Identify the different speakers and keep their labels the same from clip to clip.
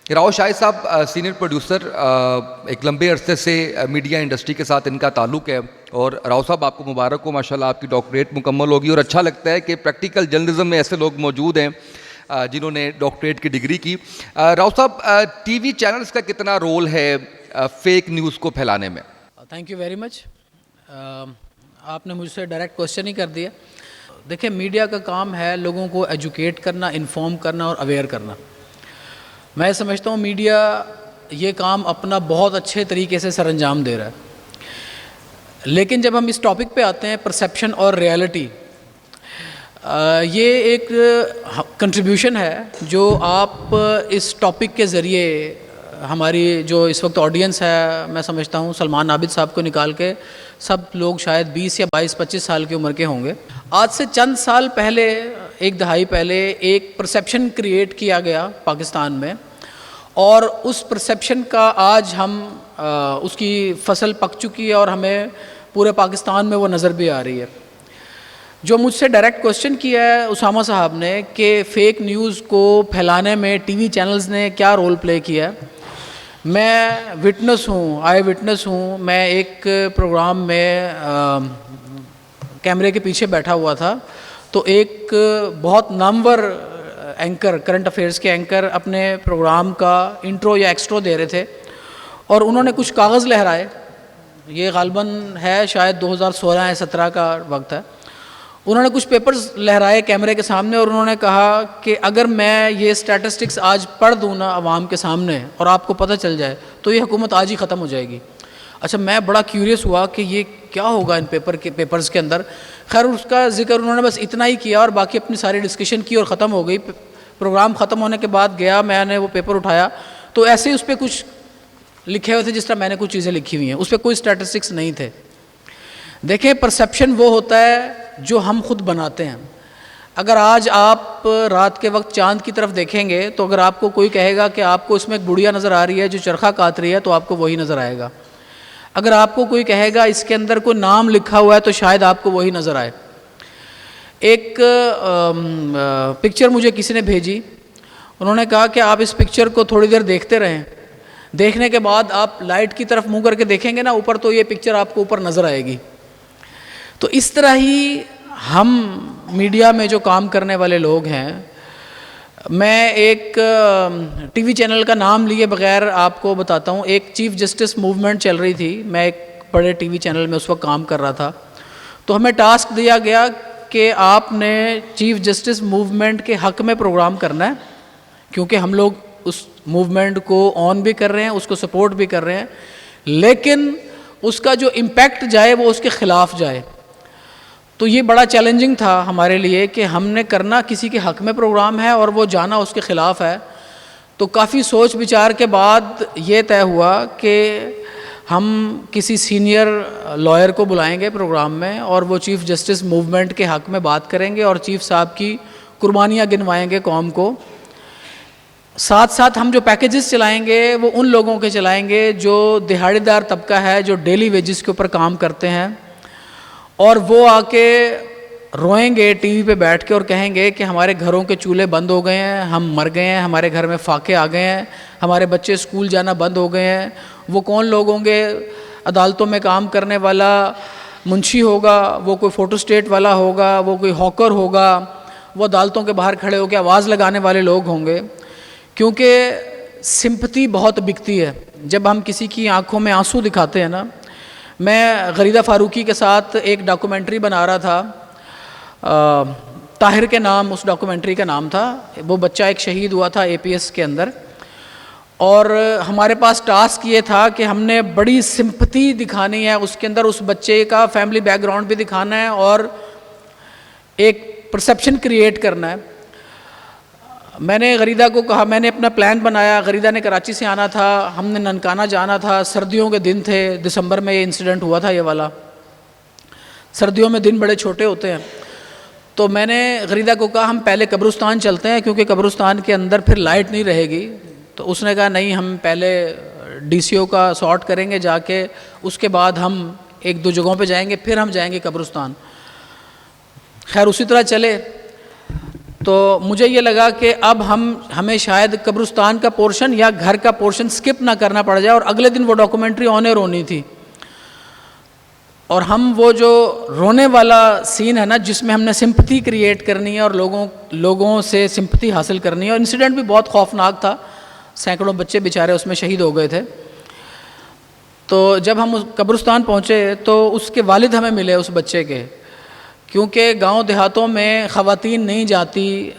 Speaker 1: راؤ شاہد صاحب senior producer, ایک لمبے عرصے سے میڈیا انڈسٹری کے ساتھ ان کا تعلق ہے، اور راؤ صاحب آپ کو مبارک ہو، ماشاءاللہ آپ کی ڈاکٹریٹ مکمل ہوگی، اور اچھا لگتا ہے کہ پریکٹیکل جرنلزم میں ایسے لوگ موجود ہیں جنہوں نے ڈاکٹریٹ کی ڈگری کی۔ راؤ صاحب، ٹی وی چینلز کا کتنا رول ہے فیک نیوز کو پھیلانے میں؟
Speaker 2: تھینک یو ویری مچ، آپ نے مجھ سے ڈائریکٹ کوشچن ہی کر دیا۔ دیکھیں، میڈیا کا کام ہے لوگوں کو ایجوکیٹ کرنا، انفارم کرنا اور اویئر کرنا۔ میں سمجھتا ہوں میڈیا یہ کام اپنا بہت اچھے طریقے سے سر انجام دے رہا ہے، لیکن جب ہم اس ٹاپک پہ آتے ہیں پرسیپشن اور ریالٹی، یہ ایک کنٹریبیوشن ہے جو آپ اس ٹاپک کے ذریعے ہماری جو اس وقت آڈینس ہے، میں سمجھتا ہوں سلمان عابد صاحب کو نکال کے سب لوگ شاید 20 یا 22-25 سال کی عمر کے ہوں گے۔ آج سے چند سال پہلے، ایک دہائی پہلے، ایک پرسیپشن کریٹ کیا گیا پاکستان میں، اور اس پرسیپشن کا آج ہم اس کی فصل پک چکی ہے اور ہمیں پورے پاکستان میں وہ نظر بھی آ رہی ہے۔ جو مجھ سے ڈائریکٹ کوشچن کیا ہے اسامہ صاحب نے کہ فیک نیوز کو پھیلانے میں ٹی وی چینلز نے کیا رول پلے کیا ہے، میں وٹنس ہوں، آئی وٹنس ہوں۔ میں ایک پروگرام میں کیمرے کے پیچھے بیٹھا ہوا تھا، تو ایک بہت نامور اینکر، کرنٹ افیئرس کے اینکر، اپنے پروگرام کا انٹرو یا ایکسٹرو دے رہے تھے، اور انہوں نے کچھ کاغذ لہرائے۔ یہ غالباً ہے شاید 2016 یا 17 کا وقت ہے۔ انہوں نے کچھ پیپرز لہرائے کیمرے کے سامنے، اور انہوں نے کہا کہ اگر میں یہ اسٹیٹسٹکس آج پڑھ دوں نا عوام کے سامنے اور آپ کو پتہ چل جائے تو یہ حکومت آج ہی ختم ہو جائے گی۔ اچھا، میں بڑا کیوریس ہوا کہ یہ کیا ہوگا ان پیپرز کے اندر۔ خیر، اس کا ذکر انہوں نے بس اتنا ہی کیا اور باقی اپنی ساری ڈسکشن کی اور ختم ہو گئی۔ پروگرام ختم ہونے کے بعد گیا، میں نے وہ پیپر اٹھایا تو ایسے ہی اس پہ کچھ لکھے ہوئے تھے جس طرح میں نے کچھ چیزیں لکھی ہوئی ہیں، اس پہ کوئی اسٹیٹسٹکس نہیں تھے۔ دیکھیں، پرسیپشن وہ ہوتا ہے جو ہم خود بناتے ہیں۔ اگر آج آپ رات کے وقت چاند کی طرف دیکھیں گے تو اگر آپ کو کوئی کہے گا کہ آپ کو اس میں ایک گڑیا نظر آ رہی ہے جو چرخہ کاٹ رہی ہے، تو آپ کو وہی نظر آئے گا۔ اگر آپ کو کوئی کہے گا اس کے اندر کوئی نام لکھا ہوا ہے تو شاید آپ کو وہی نظر آئے۔ ایک پکچر مجھے کسی نے بھیجی، انہوں نے کہا کہ آپ اس پکچر کو تھوڑی دیر دیکھتے رہیں، دیکھنے کے بعد آپ لائٹ کی طرف منہ کر کے دیکھیں گے نا اوپر، تو یہ پکچر آپ کو اوپر نظر آئے گی۔ تو اس طرح ہی ہم میڈیا میں جو کام کرنے والے لوگ ہیں، میں ایک ٹی وی چینل کا نام لیے بغیر آپ کو بتاتا ہوں، ایک چیف جسٹس موومنٹ چل رہی تھی، میں ایک بڑے ٹی وی چینل میں اس وقت کام کر رہا تھا، تو ہمیں ٹاسک دیا گیا کہ آپ نے چیف جسٹس موومنٹ کے حق میں پروگرام کرنا ہے، کیونکہ ہم لوگ اس موومنٹ کو آن بھی کر رہے ہیں، اس کو سپورٹ بھی کر رہے ہیں، لیکن اس کا جو امپیکٹ جائے وہ اس کے خلاف جائے۔ تو یہ بڑا چیلنجنگ تھا ہمارے لیے کہ ہم نے کرنا کسی کے حق میں پروگرام ہے اور وہ جانا اس کے خلاف ہے۔ تو کافی سوچ بچار کے بعد یہ طے ہوا کہ ہم کسی سینئر لائر کو بلائیں گے پروگرام میں، اور وہ چیف جسٹس موومنٹ کے حق میں بات کریں گے اور چیف صاحب کی قربانیاں گنوائیں گے قوم کو۔ ساتھ ساتھ ہم جو پیکیجز چلائیں گے وہ ان لوگوں کے چلائیں گے جو دہاڑی دار طبقہ ہے، جو ڈیلی ویجز کے اوپر کام کرتے ہیں، اور وہ آ کے روئیں گے ٹی وی پہ بیٹھ کے اور کہیں گے کہ ہمارے گھروں کے چولہے بند ہو گئے ہیں، ہم مر گئے ہیں، ہمارے گھر میں فاقے آ گئے ہیں، ہمارے بچے اسکول جانا بند ہو گئے ہیں۔ وہ کون لوگ ہوں گے؟ عدالتوں میں کام کرنے والا منشی ہوگا، وہ کوئی فوٹو اسٹیٹ والا ہوگا، وہ کوئی ہاکر ہوگا، وہ عدالتوں کے باہر کھڑے ہو کے آواز لگانے والے لوگ ہوں گے، کیونکہ سمپتھی بہت بکتی ہے جب ہم کسی کی آنکھوں میں آنسو دکھاتے ہیں نا۔ میں غریدہ فاروقی کے ساتھ ایک ڈاکومنٹری بنا رہا تھا، طاہر کے نام اس ڈاکومنٹری کا نام تھا۔ وہ بچہ ایک شہید ہوا تھا اے پی ایس کے اندر، اور ہمارے پاس ٹاسک یہ تھا کہ ہم نے بڑی سمپتھی دکھانی ہے اس کے اندر، اس بچے کا فیملی بیک گراؤنڈ بھی دکھانا ہے اور ایک پرسیپشن کریٹ کرنا ہے۔ میں نے غریدہ کو کہا، میں نے اپنا پلان بنایا، غریدہ نے کراچی سے آنا تھا، ہم نے ننکانہ جانا تھا، سردیوں کے دن تھے، دسمبر میں یہ انسیڈنٹ ہوا تھا یہ والا۔ سردیوں میں دن بڑے چھوٹے ہوتے ہیں، تو میں نے غریدہ کو کہا ہم پہلے قبرستان چلتے ہیں کیونکہ قبرستان کے اندر پھر لائٹ نہیں رہے گی۔ تو اس نے کہا نہیں، ہم پہلے ڈی سی او کا سارٹ کریں گے جا کے، اس کے بعد ہم ایک دو جگہوں پہ جائیں گے، پھر ہم جائیں گے قبرستان۔ خیر اسی طرح چلے، تو مجھے یہ لگا کہ اب ہمیں شاید قبرستان کا پورشن یا گھر کا پورشن سکپ نہ کرنا پڑ جائے، اور اگلے دن وہ ڈاکومنٹری آن ایئر ہونی تھی، اور ہم وہ جو رونے والا سین ہے نا جس میں ہم نے سمپتھی کریٹ کرنی ہے اور لوگوں سے سمپتھی حاصل کرنی ہے، اور انسیڈنٹ بھی بہت خوفناک تھا، سینکڑوں بچے بیچارے اس میں شہید ہو گئے تھے۔ تو جب ہم قبرستان پہنچے تو اس کے والد ہمیں ملے اس بچے کے، کیونکہ گاؤں دیہاتوں میں خواتین نہیں جاتی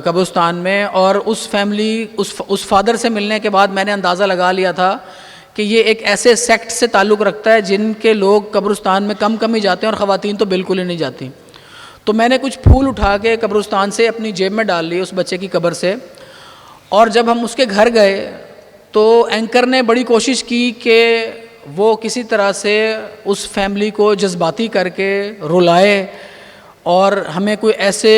Speaker 2: قبرستان میں، اور اس فیملی اس فادر سے ملنے کے بعد میں نے اندازہ لگا لیا تھا کہ یہ ایک ایسے سیکٹ سے تعلق رکھتا ہے جن کے لوگ قبرستان میں کم ہی جاتے ہیں اور خواتین تو بالکل ہی نہیں جاتی۔ تو میں نے کچھ پھول اٹھا کے قبرستان سے اپنی جیب میں ڈال لی اس بچے کی قبر سے، اور جب ہم اس کے گھر گئے تو اینکر نے بڑی کوشش کی کہ وہ کسی طرح سے اس فیملی کو جذباتی کر کے رلائے اور ہمیں کوئی ایسے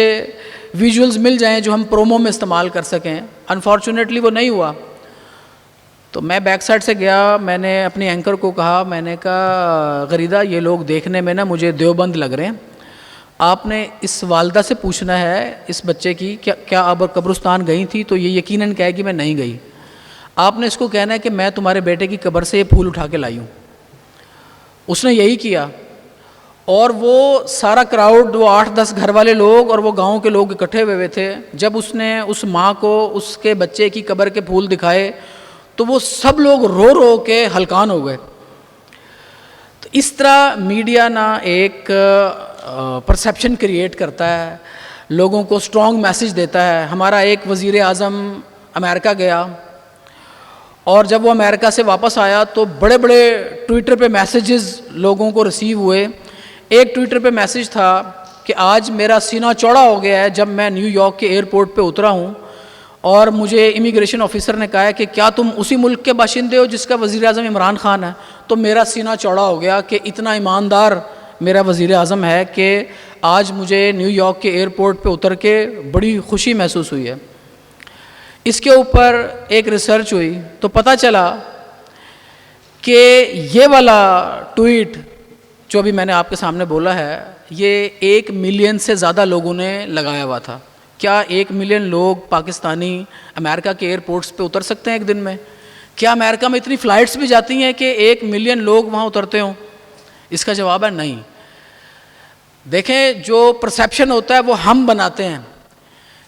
Speaker 2: ویژولز مل جائیں جو ہم پرومو میں استعمال کر سکیں۔ انفارچونیٹلی وہ نہیں ہوا۔ تو میں بیک سائڈ سے گیا، میں نے اپنی اینکر کو کہا، میں نے کہا غریدہ یہ لوگ دیکھنے میں نا مجھے دیوبند لگ رہے ہیں، آپ نے اس والدہ سے پوچھنا ہے اس بچے کی کیا آپ قبرستان گئی تھی، تو یہ یقیناً کہے کہ میں نہیں گئی۔ آپ نے اس کو کہنا ہے کہ میں تمہارے بیٹے کی قبر سے یہ پھول اٹھا کے لائی ہوں۔ اس نے یہی کیا، اور وہ سارا کراؤڈ، وہ 8-10 گھر والے لوگ اور وہ گاؤں کے لوگ اکٹھے ہوئے تھے، جب اس نے اس ماں کو اس کے بچے کی قبر کے پھول دکھائے تو وہ سب لوگ رو کے ہلکان ہو گئے۔ تو اس طرح میڈیا نا ایک پرسیپشن کریٹ کرتا ہے، لوگوں کو سٹرونگ میسج دیتا ہے۔ ہمارا ایک وزیر اعظم امریکہ گیا، اور جب وہ امریکہ سے واپس آیا تو بڑے بڑے ٹویٹر پہ میسیجز لوگوں کو ریسیو ہوئے۔ ایک ٹویٹر پہ میسیج تھا کہ آج میرا سینہ چوڑا ہو گیا ہے جب میں نیو یارک کے ایئرپورٹ پہ اترا ہوں، اور مجھے امیگریشن آفیسر نے کہا ہے کہ کیا تم اسی ملک کے باشندے ہو جس کا وزیر اعظم عمران خان ہے؟ تو میرا سینہ چوڑا ہو گیا کہ اتنا ایماندار میرا وزیر اعظم ہے کہ آج مجھے نیو یارک کے ایئرپورٹ پہ اتر کے بڑی خوشی محسوس ہوئی ہے۔ اس کے اوپر ایک ریسرچ ہوئی تو پتہ چلا کہ یہ والا ٹویٹ جو ابھی میں نے آپ کے سامنے بولا ہے، یہ 1 ملین سے زیادہ لوگوں نے لگایا ہوا تھا۔ کیا 1 ملین لوگ پاکستانی امریکہ کے ایئرپورٹس پہ اتر سکتے ہیں ایک دن میں؟ کیا امریکہ میں اتنی فلائٹس بھی جاتی ہیں کہ 1 ملین لوگ وہاں اترتے ہوں؟ اس کا جواب ہے نہیں۔ دیکھیں، جو پرسیپشن ہوتا ہے وہ ہم بناتے ہیں،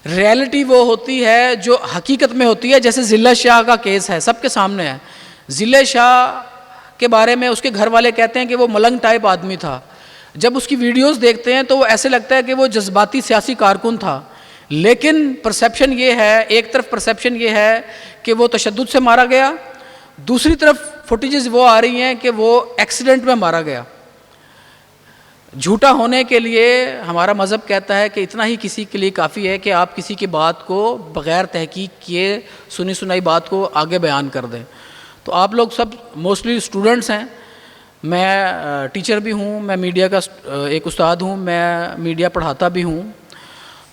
Speaker 2: ریئلٹی وہ ہوتی ہے جو حقیقت میں ہوتی ہے۔ جیسے ضلع شاہ کا کیس ہے، سب کے سامنے ہے۔ ضلع شاہ کے بارے میں اس کے گھر والے کہتے ہیں کہ وہ ملنگ ٹائپ آدمی تھا۔ جب اس کی ویڈیوز دیکھتے ہیں تو وہ ایسے لگتا ہے کہ وہ جذباتی سیاسی کارکن تھا، لیکن پرسیپشن یہ ہے، ایک طرف پرسیپشن یہ ہے کہ وہ تشدد سے مارا گیا، دوسری طرف فوٹیجز وہ آ رہی ہیں کہ وہ ایکسیڈنٹ میں مارا گیا۔ جھوٹا ہونے کے لیے ہمارا مذہب کہتا ہے کہ اتنا ہی کسی کے لیے کافی ہے کہ آپ کسی کی بات کو بغیر تحقیق کیے سنی سنائی بات کو آگے بیان کر دیں۔ تو آپ لوگ سب موسٹلی اسٹوڈنٹس ہیں، میں ٹیچر بھی ہوں، میں میڈیا کا ایک استاد ہوں، میں میڈیا پڑھاتا بھی ہوں۔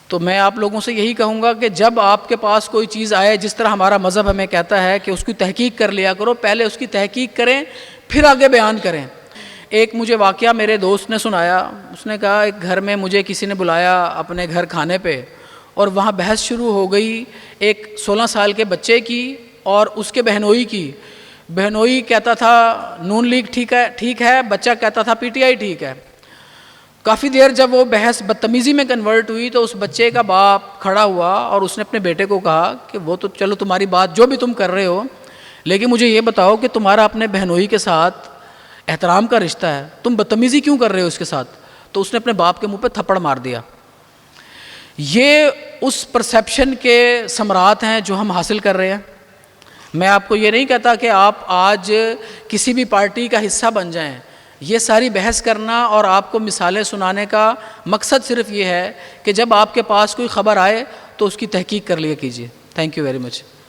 Speaker 2: تو میں آپ لوگوں سے یہی کہوں گا کہ جب آپ کے پاس کوئی چیز آئے، جس طرح ہمارا مذہب ہمیں کہتا ہے کہ اس کی تحقیق کر لیا کرو، پہلے اس کی تحقیق کریں پھر آگے بیان کریں۔ ایک مجھے واقعہ میرے دوست نے سنایا، اس نے کہا ایک گھر میں مجھے کسی نے بلایا اپنے گھر کھانے پہ، اور وہاں بحث شروع ہو گئی ایک 16 سال کے بچے کی اور اس کے بہنوئی کی۔ بہنوئی کہتا تھا نون لیگ ٹھیک ہے، بچہ کہتا تھا پی ٹی آئی ٹھیک ہے۔ کافی دیر جب وہ بحث بدتمیزی میں کنورٹ ہوئی تو اس بچے کا باپ کھڑا ہوا اور اس نے اپنے بیٹے کو کہا کہ وہ تو چلو تمہاری بات جو بھی تم کر رہے ہو، لیکن مجھے یہ بتاؤ کہ تمہارا اپنے بہنوئی کے ساتھ احترام کا رشتہ ہے، تم بدتمیزی کیوں کر رہے ہو اس کے ساتھ؟ تو اس نے اپنے باپ کے منہ پہ تھپڑ مار دیا۔ یہ اس پرسیپشن کے ثمرات ہیں جو ہم حاصل کر رہے ہیں۔ میں آپ کو یہ نہیں کہتا کہ آپ آج کسی بھی پارٹی کا حصہ بن جائیں۔ یہ ساری بحث کرنا اور آپ کو مثالیں سنانے کا مقصد صرف یہ ہے کہ جب آپ کے پاس کوئی خبر آئے تو اس کی تحقیق کر لیا کیجیے۔ Thank you very much.